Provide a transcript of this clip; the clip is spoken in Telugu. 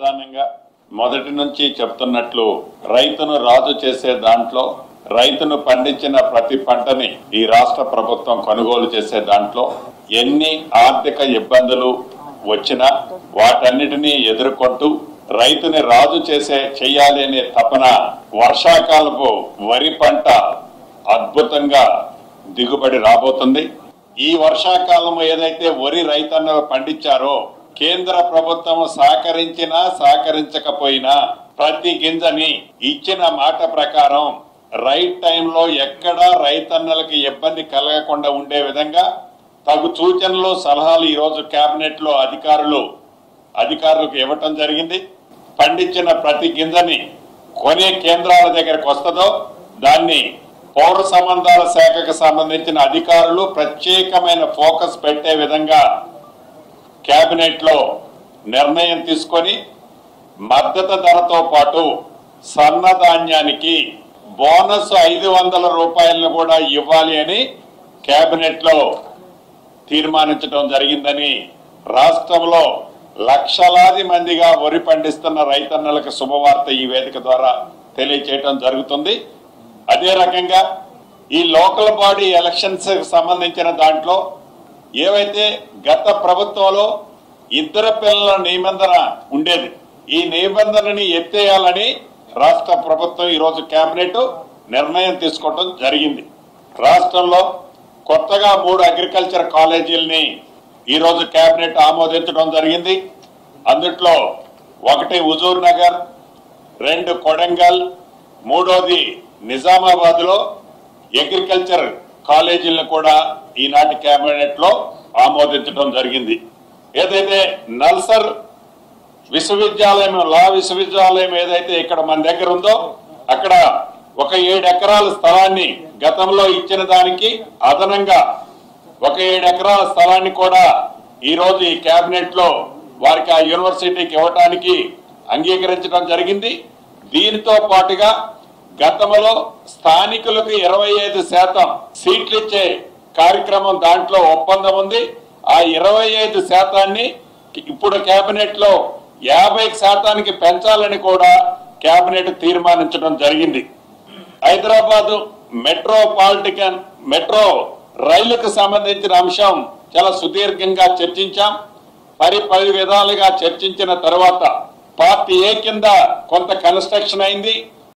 ప్రధానంగా మొదటి నుంచి చెప్తున్నట్లు రైతును రాజు చేసే దాంట్లో రైతును పండించిన ప్రతి పంటని ఈ రాష్ట్ర ప్రభుత్వం కొనుగోలు చేసే దాంట్లో ఎన్ని ఆర్థిక ఇబ్బందులు వచ్చినా వాటన్నిటినీ ఎదుర్కొంటూ రైతుని రాజు చేయాలి అనే తపన వర్షాకాలపు వరి పంట అద్భుతంగా దిగుబడి రాబోతుంది. ఈ వర్షాకాలం ఏదైతే వరి రైతన్నలు పండించారో కేంద్ర ప్రభుత్వం సహకరించినా సహకరించకపోయినా ప్రతి గింజని ఇచ్చిన మాట ప్రకారం రైట్ టైంలో ఎక్కడా రైతన్నలకి ఇబ్బంది కలగకుండా ఉండే విధంగా తగు సూచనలు సలహాలు ఈ రోజు కేబినెట్ లో అధికారులకు ఇవ్వటం జరిగింది. పండించిన ప్రతి గింజని కొనే కేంద్రాల దగ్గరకు వస్తుందో దాన్ని పౌర సంబంధాల శాఖకు సంబంధించిన అధికారులు ప్రత్యేకమైన ఫోకస్ పెట్టే విధంగా కేబినెట్ లో నిర్ణయం తీసుకొని మద్దతు ధరతో పాటు సన్నధాన్యానికి బోనస్ 500 రూపాయలను కూడా ఇవ్వాలి అని కేబినెట్ లో తీర్మానించడం జరిగిందని రాష్ట్రంలో లక్షలాది మందిగా వరి పండిస్తున్న రైతన్నలకు శుభవార్త ఈ వేదిక ద్వారా తెలియజేయడం జరుగుతుంది. అదే రకంగా ఈ లోకల్ బాడీ ఎలక్షన్స్ సంబంధించిన దాంట్లో ఏవైతే గత ప్రభుత్వంలో ఇద్దరు పిల్లల నిబంధన ఉండేది, ఈ నిబంధనని ఎత్తేయాలని రాష్ట్ర ప్రభుత్వం ఈరోజు కేబినెట్ నిర్ణయం తీసుకోవడం జరిగింది. రాష్ట్రంలో కొత్తగా 3 అగ్రికల్చర్ కాలేజీలని ఈరోజు కేబినెట్ ఆమోదించడం జరిగింది. అందుట్లో 1 హుజూర్ నగర్, 2 కొడంగల్, 3వది నిజామాబాద్ లో అగ్రికల్చర్ కాలేజీలను కూడా ఈనాటి కేబినెట్ లో ఆమోదించడం జరిగింది. ఏదైతే నల్సర్ విశ్వవిద్యాలయం లా విశ్వవిద్యాలయం ఏదైతే ఇక్కడ మన దగ్గర ఉందో అక్కడ ఒక 7 ఎకరాల స్థలాన్ని గతంలో ఇచ్చిన దానికి అదనంగా ఒక 7 ఎకరాల స్థలాన్ని కూడా ఈ రోజు ఈ కేబినెట్ లో వారికి ఆ యూనివర్సిటీకి ఇవ్వడానికి అంగీకరించడం జరిగింది. దీనితో పాటుగా గతంలో స్థానికులకు 25% సీట్లు ఇచ్చే కార్యక్రమం దాంట్లో ఒప్పందం ఉంది. ఆ 25% ఇప్పుడు కేబినెట్ లో 50% పెంచాలని కూడా కేబినెట్ తీర్మానించడం జరిగింది. హైదరాబాద్ మెట్రో రైలుకు సంబంధించిన అంశం చాలా సుదీర్ఘంగా చర్చించాం. 10 విధాలుగా చర్చించిన తర్వాత పార్ట్ ఏ కింద కొంత కన్స్ట్రక్షన్ అయింది.